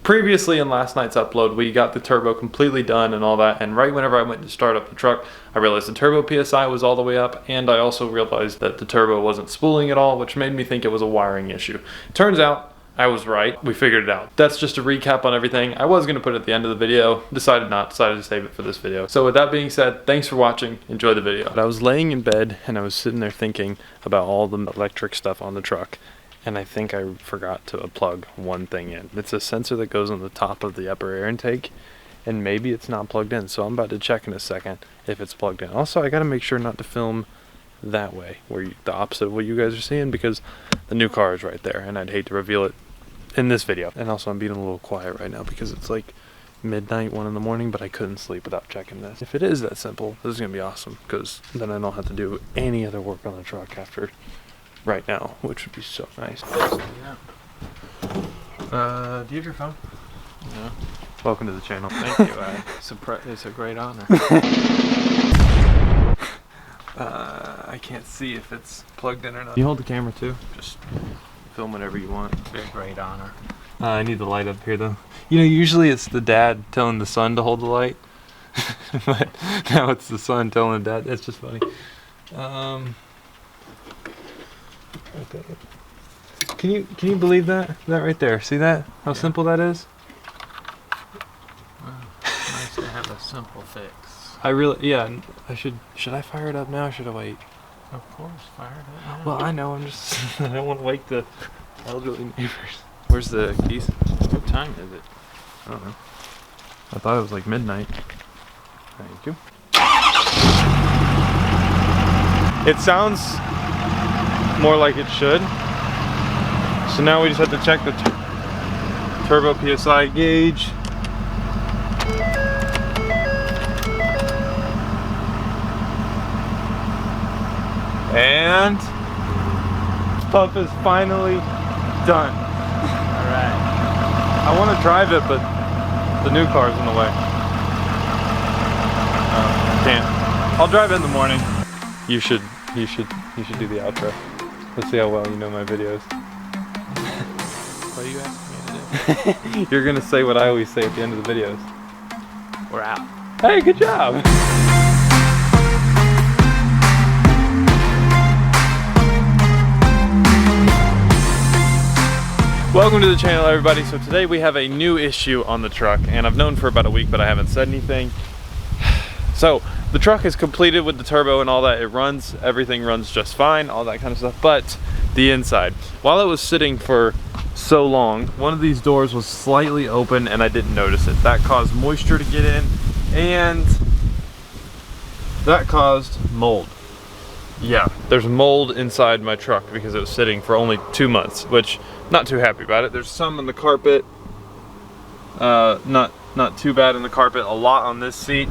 Previously in last night's upload, we got the turbo completely done and all that, and right whenever I went to start up the truck, I realized the turbo PSI was all the way up, and I also realized that the turbo wasn't spooling at all, which made me think it was a wiring issue. Turns out, I was right. We figured it out. That's just a recap on everything. I was going to put it at the end of the video. Decided to save it for this video. So with that being said, thanks for watching. Enjoy the video. But I was laying in bed and I was sitting there thinking about all the electric stuff on the truck. And I think I forgot to plug one thing in. It's a sensor that goes on the top of the upper air intake. And maybe it's not plugged in. So I'm about to check in a second if it's plugged in. Also, I got to make sure not to film that way, where the opposite of what you guys are seeing, because the new car is right there. And I'd hate to reveal it in this video. And also I'm being a little quiet right now because it's like midnight, 1 in the morning, but I couldn't sleep without checking this. If it is that simple, this is gonna be awesome, because then I don't have to do any other work on the truck after right now, which would be so nice. Do you have your phone? No. Welcome to the channel. Thank you. It's a great honor. I can't see if it's plugged in or not. You hold the camera too? Just film whenever you want. It's a great honor. I need the light up here though. You know, usually it's the dad telling the son to hold the light. But now it's the son telling the dad. That's just funny. Okay. Can you believe that? That right there. See that? How simple that is? Well, nice to have a simple fix. Should I fire it up now or should I wait? Of course, fire it up now. Well, I know, I don't want to wake the elderly neighbors. Where's the keys? What time is it? I don't know. I thought it was like midnight. Thank you. It sounds more like it should. So now we just have to check the turbo PSI gauge. And pump is finally done. Alright. I want to drive it, but the new car's in the way. Can't. I'll drive it in the morning. You should do the outro. Let's see how well you know my videos. What are you asking me to do? You're gonna say what I always say at the end of the videos. We're out. Hey, good job! Welcome to the channel, everybody. So today we have a new issue on the truck, and I've known for about a week, but I haven't said anything. So the truck is completed with the turbo and all that. It runs, everything runs just fine, all that kind of stuff, but the inside. While it was sitting for so long, one of these doors was slightly open and I didn't notice it. That caused moisture to get in, and that caused mold. Yeah, there's mold inside my truck because it was sitting for only 2 months, which not too happy about it. There's some in the carpet, not too bad in the carpet, a lot on this seat.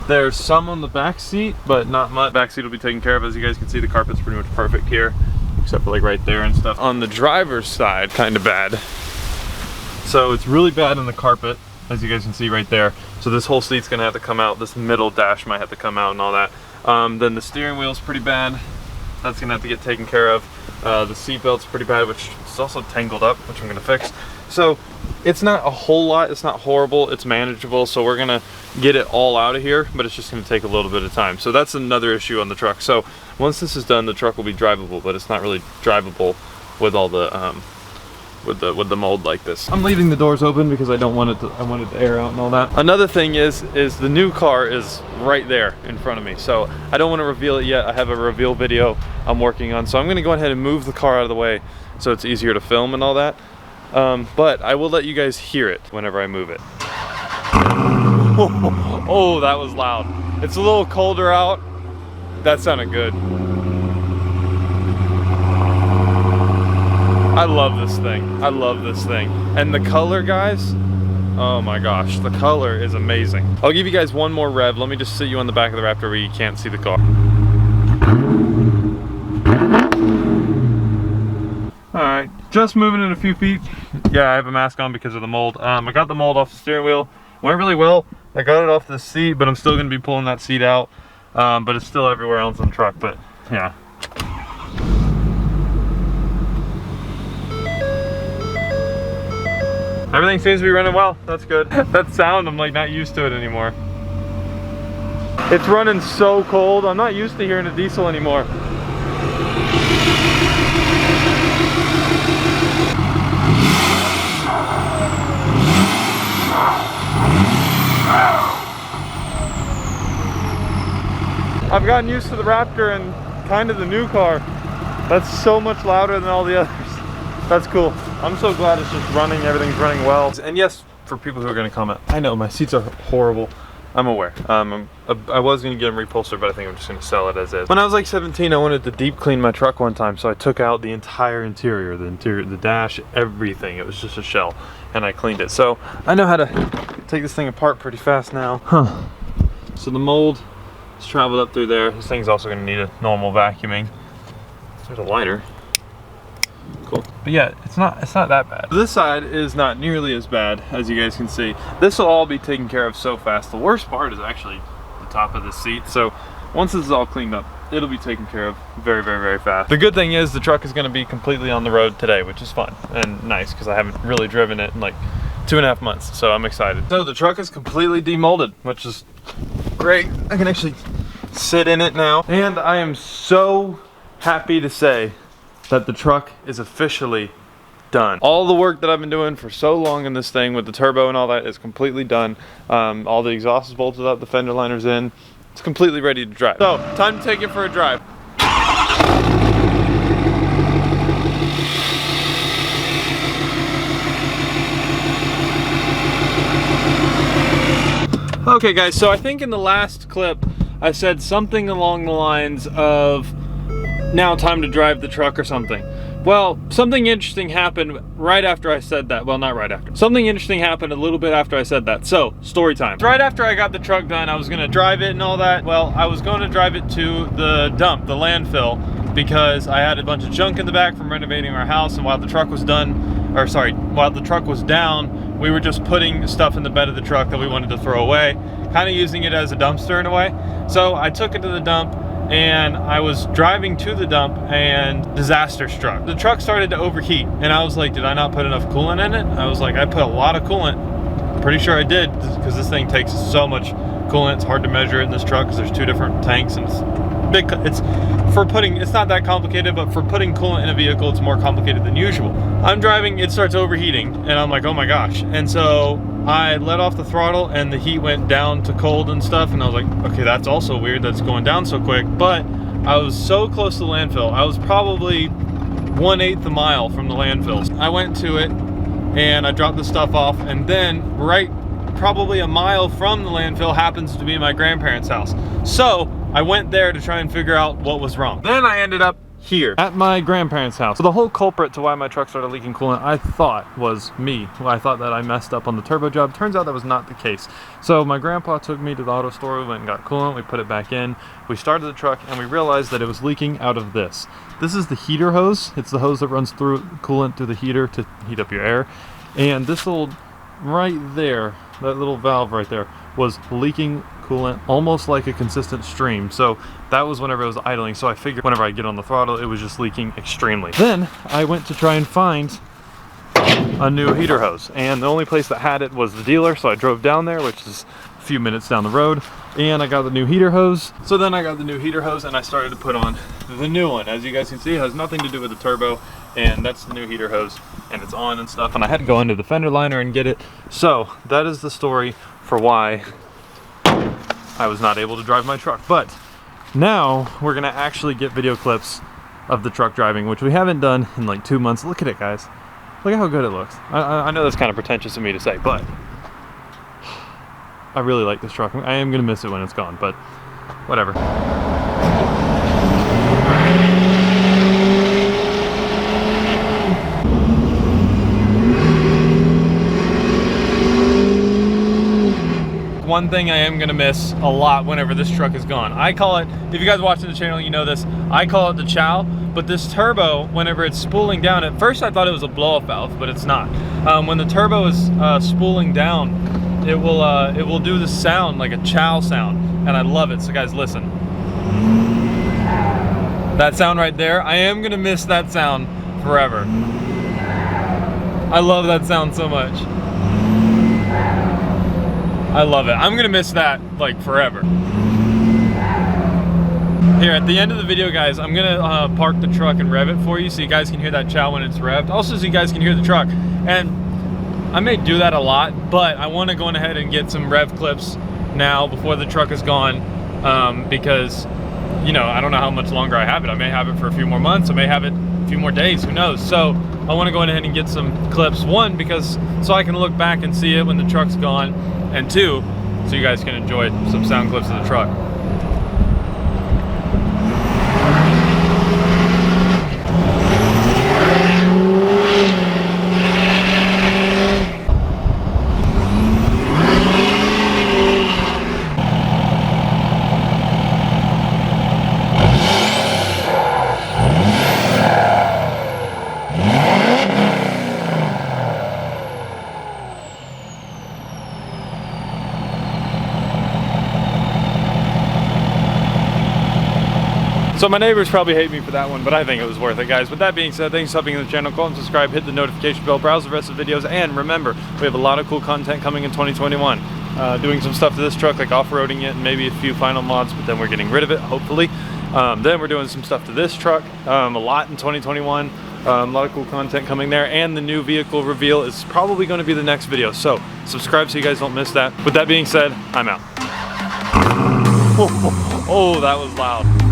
There's some on the back seat, but not much. Back seat will be taken care of. As you guys can see, the carpet's pretty much perfect here, except for like right there and stuff. On the driver's side, kind of bad. So it's really bad in the carpet, as you guys can see right there. So this whole seat's gonna have to come out. This middle dash might have to come out and all that. Then the steering wheel's pretty bad. That's gonna have to get taken care of. The seat belt's pretty bad, which is also tangled up, which I'm gonna fix. So it's not a whole lot, it's not horrible, it's manageable. So we're gonna get it all out of here, but it's just gonna take a little bit of time. So that's another issue on the truck. So once this is done, the truck will be drivable, but it's not really drivable with all the with the mold like this. I'm leaving the doors open because I don't want it to, I want it to air out and all that. Another thing is the new car is right there in front of me. So I don't want to reveal it yet. I have a reveal video I'm working on. So I'm gonna go ahead and move the car out of the way so it's easier to film and all that. But I will let you guys hear it whenever I move it. Oh, that was loud. It's a little colder out. That sounded good. I love this thing. I love this thing. And the color, guys, oh my gosh, the color is amazing. I'll give you guys one more rev. Let me just sit you on the back of the Raptor where you can't see the car. All right, just moving in a few feet. Yeah, I have a mask on because of the mold. I got the mold off the steering wheel. Went really well. I got it off the seat, but I'm still gonna be pulling that seat out. But it's still everywhere else in the truck, but yeah. Everything seems to be running well. That's good. That sound, I'm like not used to it anymore. It's running so cold. I'm not used to hearing a diesel anymore. I've gotten used to the Raptor and kind of the new car. That's so much louder than all the others. That's cool. I'm so glad it's just running, everything's running well. And yes, for people who are gonna comment, I know my seats are horrible. I'm aware. I was gonna get them reupholstered, but I think I'm just gonna sell it as is. When I was like 17, I wanted to deep clean my truck one time, so I took out the entire interior, the dash, everything. It was just a shell, and I cleaned it. So I know how to take this thing apart pretty fast now. So the mold has traveled up through there. This thing's also gonna need a normal vacuuming. There's a lighter. Cool. But yeah, it's not that bad. This side is not nearly as bad, as you guys can see. This will all be taken care of so fast. The worst part is actually the top of the seat. So once this is all cleaned up, it'll be taken care of very, very, very fast. The good thing is the truck is going to be completely on the road today, which is fun and nice because I haven't really driven it in like 2.5 months. So I'm excited. So the truck is completely demolded, which is great. I can actually sit in it now. And I am so happy to say that the truck is officially done. All the work that I've been doing for so long in this thing with the turbo and all that is completely done. All the exhaust is bolted up, the fender liner's in. It's completely ready to drive. So, time to take it for a drive. Okay guys, so I think in the last clip, I said something along the lines of, now time to drive the truck or something. Well, something interesting happened right after I said that. Well, not right after. Something interesting happened a little bit after I said that. So, story time. Right after I got the truck done, I was gonna drive it and all that. Well, I was going to drive it to the dump, the landfill, because I had a bunch of junk in the back from renovating our house, and while the truck was done, or sorry, while the truck was down, we were just putting stuff in the bed of the truck that we wanted to throw away, kind of using it as a dumpster in a way. So I took it to the dump, and I was driving to the dump and disaster struck. The truck started to overheat, and I was like, did I not put enough coolant in it? I was like, I put a lot of coolant. Pretty sure I did, because this thing takes so much coolant. It's hard to measure it in this truck because there's 2 different tanks, and it's big. It's not that complicated, but for putting coolant in a vehicle, it's more complicated than usual. I'm driving, it starts overheating, and I'm like, oh my gosh. And so I let off the throttle and the heat went down to cold and stuff, and I was like, okay, that's also weird that's going down so quick. But I was so close to the landfill. I was probably 1/8 a mile from the landfill. I went to it and I dropped the stuff off, and then right probably a mile from the landfill happens to be my grandparents' house. So I went there to try and figure out what was wrong. Then I ended up here at my grandparents' house. So the whole culprit to why my truck started leaking coolant, I thought, was me. Well, I thought that I messed up on the turbo job. Turns out that was not the case. So my grandpa took me to the auto store, we went and got coolant, we put it back in, we started the truck, and we realized that it was leaking out of this. This is the heater hose. It's the hose that runs through coolant through the heater to heat up your air. And this little, right there, that little valve right there, was leaking coolant almost like a consistent stream. So that was whenever it was idling. So I figured whenever I get on the throttle, it was just leaking extremely. Then I went to try and find a new heater hose, and the only place that had it was the dealer. So I drove down there, which is a few minutes down the road, and I got the new heater hose. So then I got the new heater hose and I started to put on the new one. As you guys can see, it has nothing to do with the turbo, and that's the new heater hose, and it's on and stuff, and I had to go into the fender liner and get it. So that is the story for why I was not able to drive my truck. But now we're gonna actually get video clips of the truck driving, which we haven't done in like 2 months. Look at it, guys. Look at how good it looks. I know that's kind of pretentious of me to say, but I really like this truck. I am gonna miss it when it's gone, but whatever. One thing I am gonna miss a lot whenever this truck is gone. I call it, if you guys watching the channel, you know this, I call it the chow, but this turbo, whenever it's spooling down, at first I thought it was a blow-off valve, but it's not. When the turbo is spooling down, it will do the sound, like a chow sound, and I love it. So guys, listen. That sound right there, I am gonna miss that sound forever. I love that sound so much. I love it. I'm gonna miss that like forever. Here at the end of the video, guys, I'm gonna park the truck and rev it for you so you guys can hear that chow when it's revved. Also so you guys can hear the truck. And I may do that a lot, but I wanna go ahead and get some rev clips now before the truck is gone, because, you know, I don't know how much longer I have it. I may have it for a few more months. I may have it a few more days, who knows? So I wanna go ahead and get some clips. One, because so I can look back and see it when the truck's gone. And two, so you guys can enjoy some sound clips of the truck. So my neighbors probably hate me for that one, but I think it was worth it, guys. With that being said, thanks for stopping in the channel. Go and subscribe, hit the notification bell, browse the rest of the videos, and remember, we have a lot of cool content coming in 2021. Doing some stuff to this truck, like off-roading it, and maybe a few final mods, but then we're getting rid of it, hopefully. Then we're doing some stuff to this truck, a lot in 2021. A lot of cool content coming there, and the new vehicle reveal is probably going to be the next video. So subscribe so you guys don't miss that. With that being said, I'm out. Oh, that was loud.